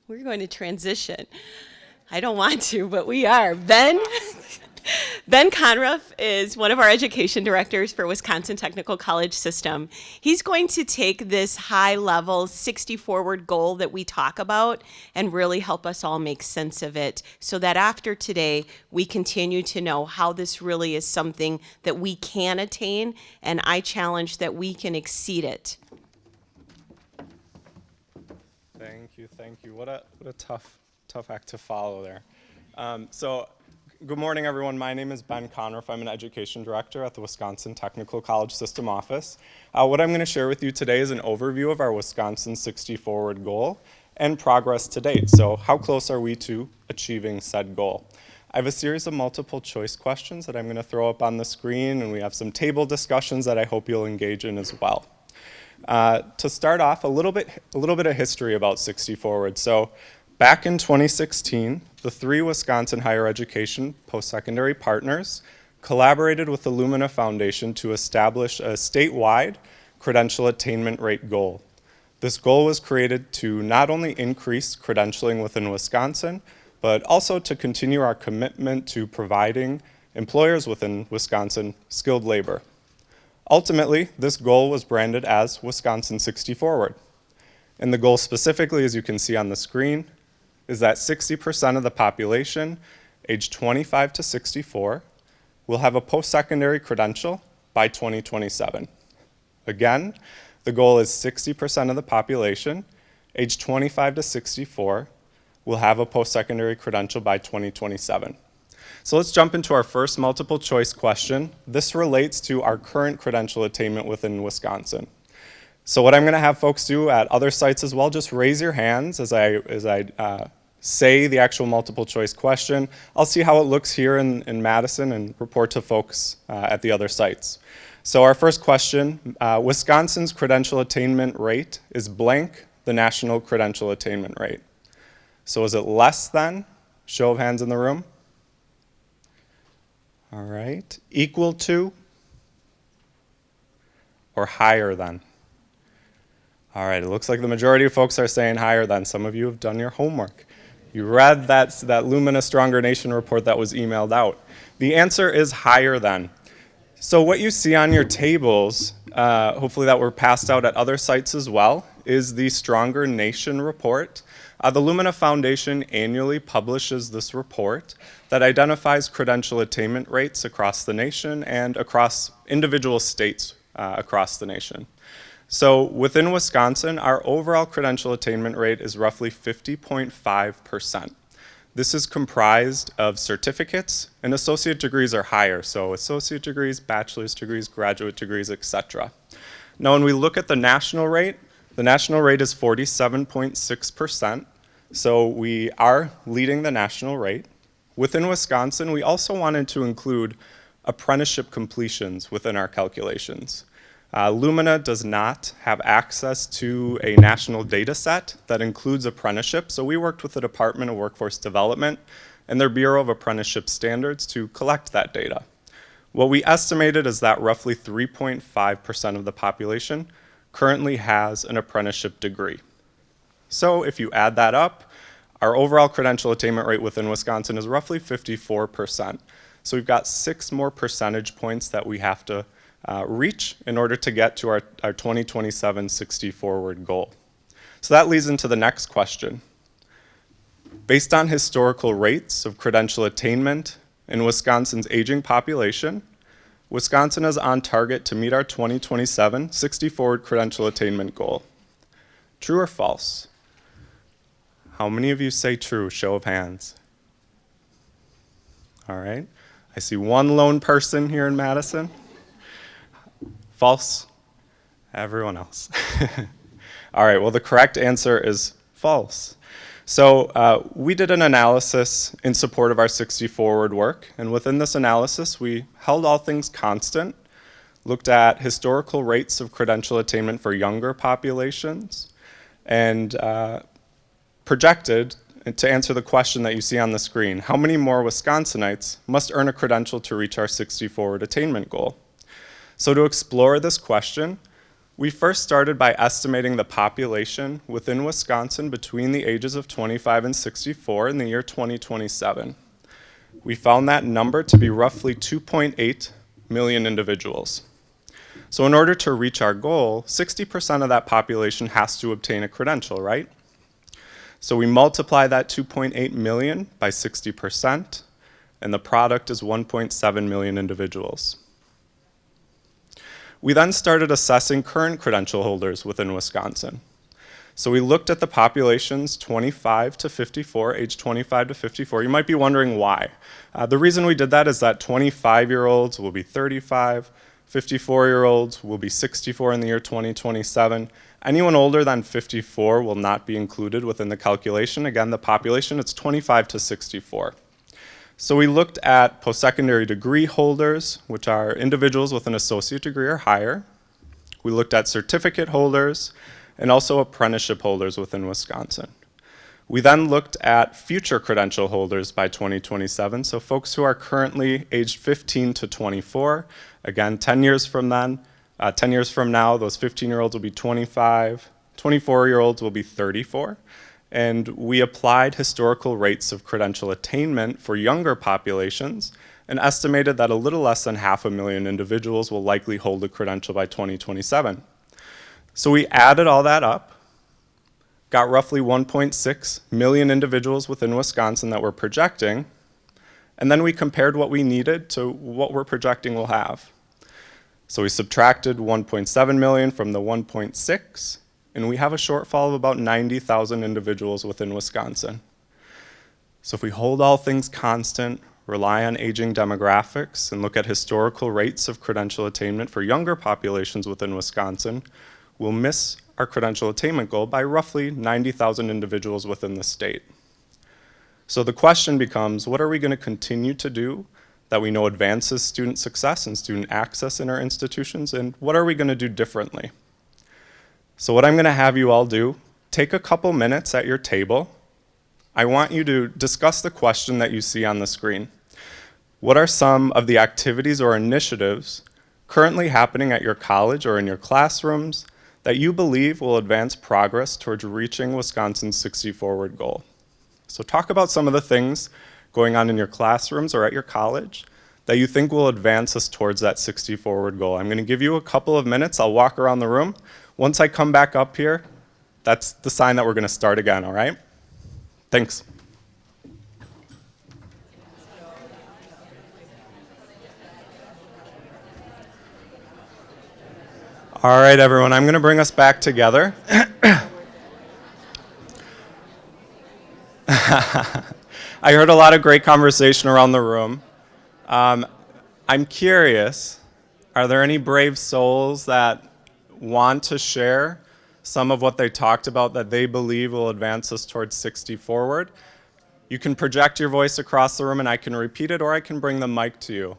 We're going to transition. I don't want to, but we are. Ben Conruff is one of our education directors for Wisconsin Technical College System. He's going to take this high-level 60 forward goal that we talk about and really help us all make sense of it so that after today, we continue to know how this really is something that we can attain, and I challenge that we can exceed it. Thank you. What a tough act to follow there. Good morning, everyone. My name is Ben Conruff. I'm an education director at the Wisconsin Technical College System office. What I'm going to share with you today is an overview of our Wisconsin 60 Forward goal and progress to date. So how close are we to achieving said goal? I have a series of multiple choice questions that I'm going to throw up on the screen, and we have some table discussions that I hope you'll engage in as well. To start off, a little bit of history about 60 Forward. So back in 2016, the 3 Wisconsin higher education post-secondary partners collaborated with the Lumina Foundation to establish a statewide credential attainment rate goal. This goal was created to not only increase credentialing within Wisconsin, but also to continue our commitment to providing employers within Wisconsin skilled labor. Ultimately, this goal was branded as Wisconsin 60 Forward. And the goal specifically, as you can see on the screen, is that 60% of the population aged 25 to 64 will have a post-secondary credential by 2027. Again, the goal is 60% of the population aged 25 to 64 will have a post-secondary credential by 2027. So let's jump into our first multiple choice question. This relates to our current credential attainment within Wisconsin. So what I'm going to have folks do at other sites as well, just raise your hands as I say the actual multiple choice question. I'll see how it looks here in Madison and report to folks at the other sites. So our first question, Wisconsin's credential attainment rate is blank the national credential attainment rate. So is it less than? Show of hands in the room. All right, equal to or higher than? All right, it looks like the majority of folks are saying higher than. Some of you have done your homework. You read that Lumina Stronger Nation report that was emailed out. The answer is higher than. So what you see on your tables, hopefully that were passed out at other sites as well, is the Stronger Nation report. The Lumina Foundation annually publishes this report that identifies credential attainment rates across the nation and across individual states across the nation. So within Wisconsin, our overall credential attainment rate is roughly 50.5%. This is comprised of certificates, and associate degrees are higher. So associate degrees, bachelor's degrees, graduate degrees, etc. Now when we look at the national rate is 47.6%. So we are leading the national rate. Within Wisconsin, we also wanted to include apprenticeship completions within our calculations. Lumina does not have access to a national data set that includes apprenticeship, so we worked with the Department of Workforce Development and their Bureau of Apprenticeship Standards to collect that data. What we estimated is that roughly 3.5% of the population currently has an apprenticeship degree. So if you add that up, our overall credential attainment rate within Wisconsin is roughly 54%. So we've got 6 more percentage points that we have to reach in order to get to our 2027 60 Forward goal. So that leads into the next question. Based on historical rates of credential attainment in Wisconsin's aging population, Wisconsin is on target to meet our 2027 60 Forward credential attainment goal. True or false? How many of you say true? Show of hands. All right. I see one lone person here in Madison. False? Everyone else. All right, well, the correct answer is false. So we did an analysis in support of our 60 Forward work, and within this analysis, we held all things constant, looked at historical rates of credential attainment for younger populations, and projected to answer the question that you see on the screen, how many more Wisconsinites must earn a credential to reach our 60 Forward attainment goal? So to explore this question, We first started by estimating the population within Wisconsin between the ages of 25 and 64 in the year 2027. We found that number to be roughly 2.8 million individuals. So in order to reach our goal, 60% of that population has to obtain a credential, right? So we multiply that 2.8 million by 60%, and the product is 1.7 million individuals. We then started assessing current credential holders within Wisconsin. So we looked at the populations 25 to 54, age 25 to 54. You might be wondering why. The reason we did that is that 25-year-olds will be 35, 54-year-olds will be 64 in the year 2027. Anyone older than 54 will not be included within the calculation. Again, the population, it's 25 to 64. So we looked at post-secondary degree holders, which are individuals with an associate degree or higher. We looked at certificate holders and also apprenticeship holders within Wisconsin. We then looked at future credential holders by 2027, so folks who are currently aged 15 to 24. Again, 10 years from now, those 15-year-olds will be 25, 24-year-olds will be 34. And we applied historical rates of credential attainment for younger populations and estimated that a little less than 500,000 individuals will likely hold a credential by 2027. So we added all that up, got roughly 1.6 million individuals within Wisconsin that we're projecting, and then we compared what we needed to what we're projecting we'll have. So we subtracted 1.7 million from the 1.6, and we have a shortfall of about 90,000 individuals within Wisconsin. So if we hold all things constant, rely on aging demographics, and look at historical rates of credential attainment for younger populations within Wisconsin, we'll miss our credential attainment goal by roughly 90,000 individuals within the state. So the question becomes, what are we going to continue to do that we know advances student success and student access in our institutions, and what are we going to do differently? So what I'm going to have you all do, take a couple minutes at your table. I want you to discuss the question that you see on the screen. What are some of the activities or initiatives currently happening at your college or in your classrooms that you believe will advance progress towards reaching Wisconsin's 60 Forward goal? So talk about some of the things going on in your classrooms or at your college that you think will advance us towards that 60 Forward goal. I'm going to give you a couple of minutes. I'll walk around the room. Once I come back up here, that's the sign that we're going to start again, all right? Thanks. All right, everyone, I'm going to bring us back together. I heard a lot of great conversation around the room. I'm curious, are there any brave souls that want to share some of what they talked about that they believe will advance us towards 60 Forward? You can project your voice across the room and I can repeat it, or I can bring the mic to you.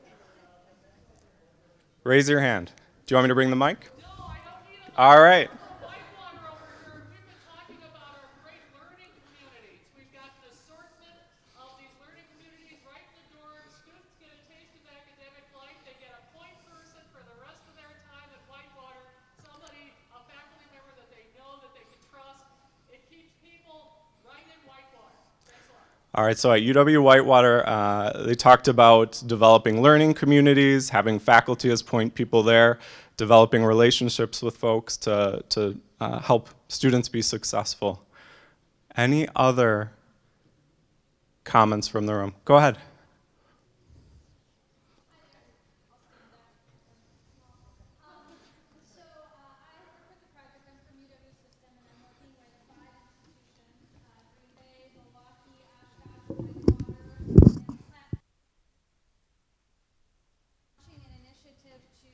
Raise your hand. Do you want me to bring the mic? No, I don't need a All right. whitewater over here. We've been talking about our great learning communities. We've got an assortment of these learning communities right in the door. Students get a taste of academic life. They get a point person for the rest of their time at Whitewater, somebody, a faculty member that they know, that they can trust. It keeps people right in Whitewater. Thanks a lot. All right, so at UW-Whitewater, they talked about developing learning communities, having faculty as point people there, developing relationships with folks to help students be successful. Any other comments from the room? Go ahead. So I work with the project. I'm from UW System, and I'm working with 5 institutions: Green Bay, Milwaukee, Oshkosh, Whitewater, and Platte. Launching an initiative to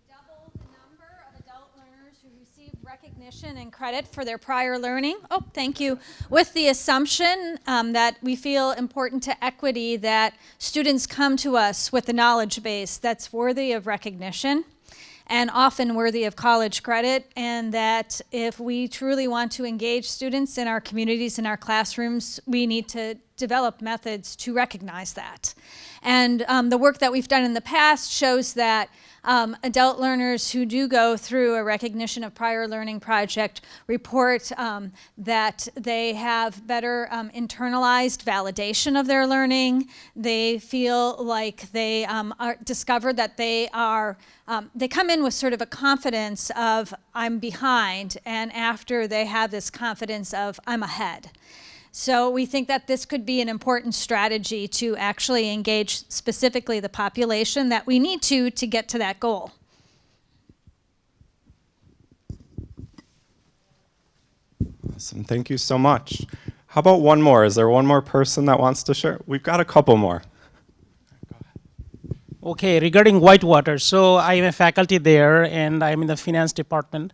double the number of adult learners who receive recognition and credit for their prior learning. Oh, thank you. With the assumption that we feel important to equity that students come to us with a knowledge base that's worthy of recognition and often worthy of college credit, and that if we truly want to engage students in our communities, in our classrooms, we need to develop methods to recognize that. And the work that we've done in the past shows that adult learners who do go through a recognition of prior learning project report that they have better internalized validation of their learning. They feel like they are discovered that they come in with sort of a confidence of I'm behind, and after they have this confidence of I'm ahead. So we think that this could be an important strategy to actually engage specifically the population that we need to get to that goal. Awesome, thank you so much. How about one more? Is there one more person that wants to share? We've got a couple more. Okay, regarding Whitewater, so I am a faculty there and I'm in the finance department.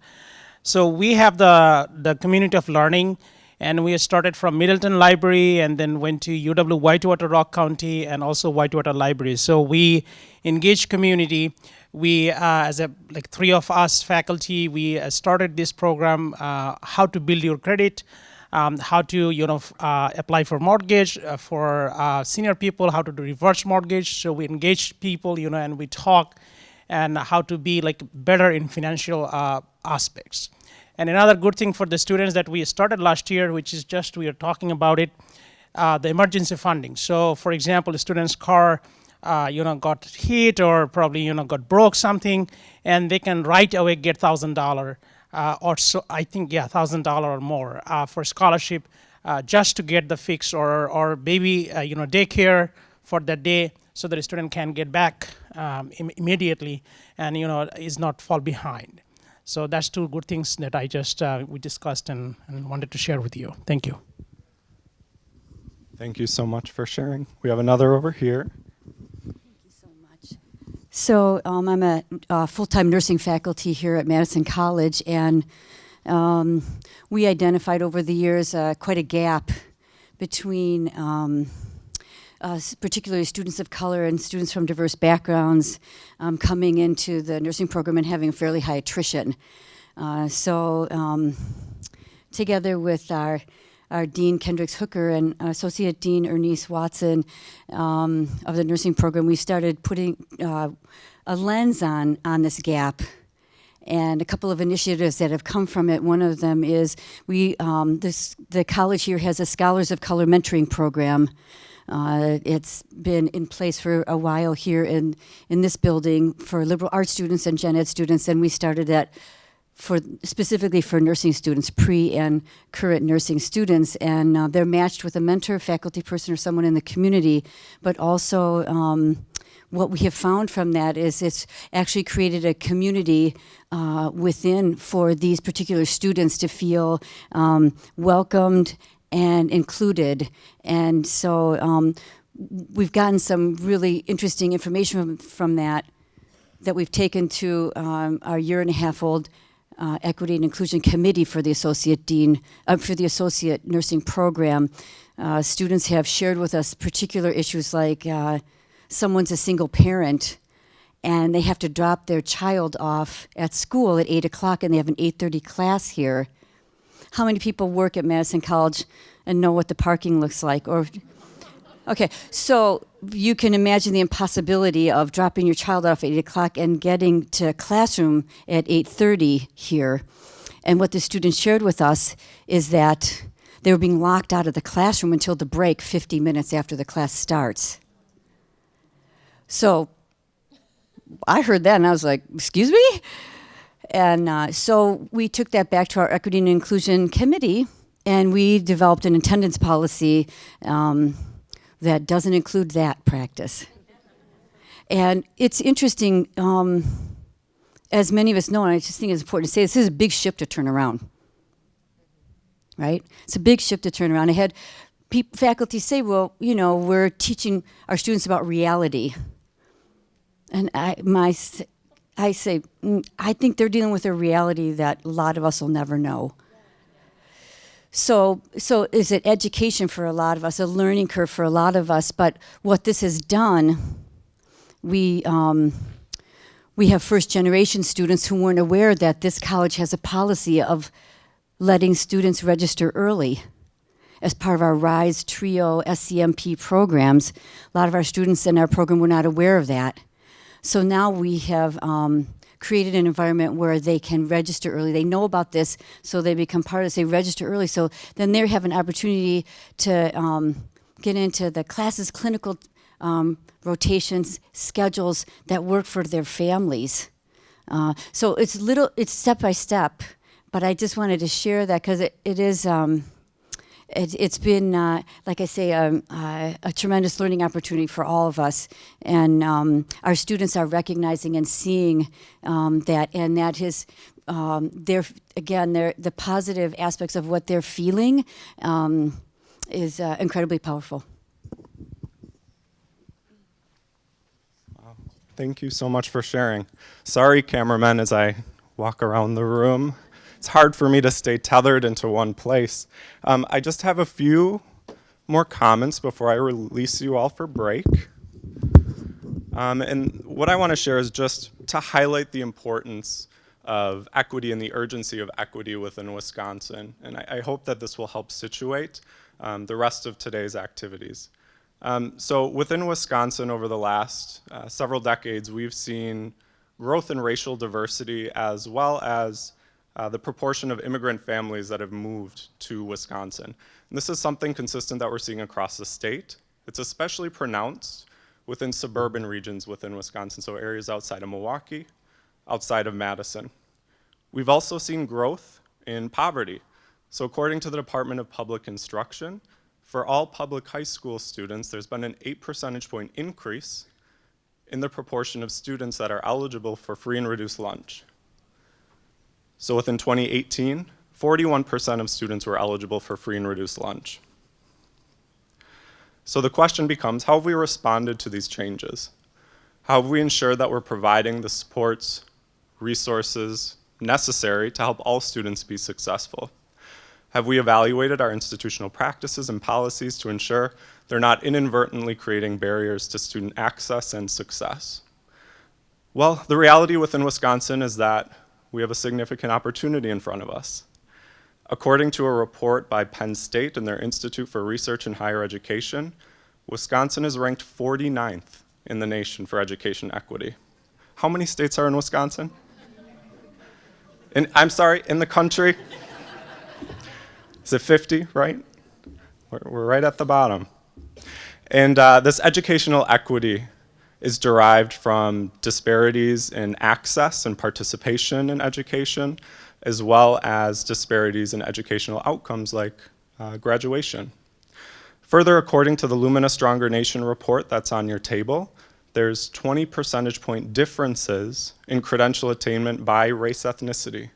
So we have the community of learning, and we started from Middleton Library and then went to UW Whitewater, Rock County, and also Whitewater Library. So we engage community. We, three of us faculty, we started this program, how to build your credit, how to apply for mortgage for senior people, how to do reverse mortgage. So we engage people, and we talk, and how to be better in financial aspects. And another good thing for the students that we started last year, which is just we are talking about it, the emergency funding. So for example, the student's car got hit or probably got broke something, and they can right away get $1,000 or so, I think, yeah, $1,000 or more for scholarship just to get the fix, or maybe daycare for that day, so that the student can get back immediately and is not fall behind. So that's two good things that I just we discussed and wanted to share with you. Thank you. Thank you so much for sharing. We have another over here. So I'm a full-time nursing faculty here at Madison College, and we identified over the years quite a gap between particularly students of color and students from diverse backgrounds coming into the nursing program and having fairly high attrition. So together with our Dean Kendricks Hooker and Associate Dean Ernice Watson of the nursing program, we started putting a lens on this gap, and a couple of initiatives that have come from it. One of them is the college here has a Scholars of Color mentoring program. It's been in place for a while here in this building for liberal arts students and gen ed students, and we started that specifically for nursing students, pre and current nursing students, and they're matched with a mentor, faculty person, or someone in the community. But also, what we have found from that is it's actually created a community within for these particular students to feel welcomed and included. And so we've gotten some really interesting information from that we've taken to our year-and-a-half-old Equity and Inclusion Committee for the Associate Dean, for the Associate Nursing Program. Students have shared with us particular issues like someone's a single parent and they have to drop their child off at school at 8 o'clock and they have an 8:30 class here. How many people work at Madison College and know what the parking looks like? Okay, so you can imagine the impossibility of dropping your child off at 8 o'clock and getting to a classroom at 8:30 here. And what the students shared with us is that they were being locked out of the classroom until the break 50 minutes after the class starts. So I heard that and I was like, excuse me? And so we took that back to our Equity and Inclusion Committee, and we developed an attendance policy that doesn't include that practice. And it's interesting, as many of us know, and I just think it's important to say, this is a big ship to turn around, right? It's a big ship to turn around. I had faculty say, well, we're teaching our students about reality. And I say, I think they're dealing with a reality that a lot of us will never know. So is it education for a lot of us, a learning curve for a lot of us? But what this has done, we have first-generation students who weren't aware that this college has a policy of letting students register early. as part of our RISE TRIO SCMP programs. A lot of our students in our program were not aware of that. So now we have created an environment where they can register early. They know about this, so they become part of this. They register early, so then they have an opportunity to get into the classes, clinical rotations, schedules that work for their families. So it's step by step, but I just wanted to share that because it is. It's been, like I say, a tremendous learning opportunity for all of us, and our students are recognizing and seeing that, and that is, the positive aspects of what they're feeling is incredibly powerful. Thank you so much for sharing. Sorry, cameramen, as I walk around the room. It's hard for me to stay tethered into one place. I just have a few more comments before I release you all for break. And what I want to share is just to highlight the importance of equity and the urgency of equity within Wisconsin. And I hope that this will help situate the rest of today's activities. So within Wisconsin over the last several decades, we've seen growth in racial diversity as well as the proportion of immigrant families that have moved to Wisconsin. And this is something consistent that we're seeing across the state. It's especially pronounced within suburban regions within Wisconsin, so areas outside of Milwaukee, outside of Madison. We've also seen growth in poverty. So according to the Department of Public Instruction, for all public high school students, there's been an 8 percentage point increase in the proportion of students that are eligible for free and reduced lunch. So within 2018, 41% of students were eligible for free and reduced lunch. So the question becomes, how have we responded to these changes? How have we ensured that we're providing the supports, resources necessary to help all students be successful? Have we evaluated our institutional practices and policies to ensure they're not inadvertently creating barriers to student access and success? Well, the reality within Wisconsin is that we have a significant opportunity in front of us. According to a report by Penn State and their Institute for Research in Higher Education, Wisconsin is ranked 49th in the nation for education equity. How many states are in Wisconsin? In the country? Is it 50, right? We're right at the bottom. And this educational equity is derived from disparities in access and participation in education, as well as disparities in educational outcomes like graduation. Further, according to the Lumina Stronger Nation report that's on your table, there's 20 percentage point differences in credential attainment by race ethnicity.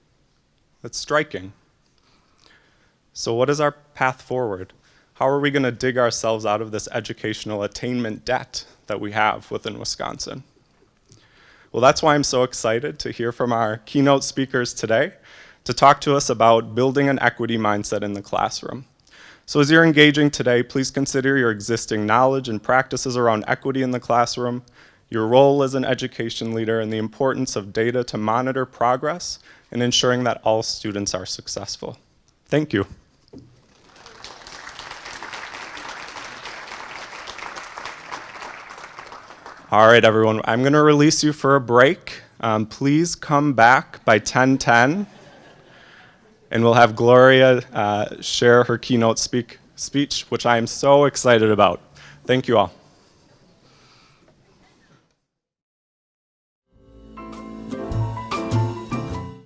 That's striking. So what is our path forward? How are we going to dig ourselves out of this educational attainment debt that we have within Wisconsin? Well, that's why I'm so excited to hear from our keynote speakers today to talk to us about building an equity mindset in the classroom. So as you're engaging today, please consider your existing knowledge and practices around equity in the classroom, your role as an education leader, and the importance of data to monitor progress and ensuring that all students are successful. Thank you. All right, everyone, I'm going to release you for a break. Please come back by 10:10, and we'll have Gloria share her keynote speech, which I am so excited about. Thank you all.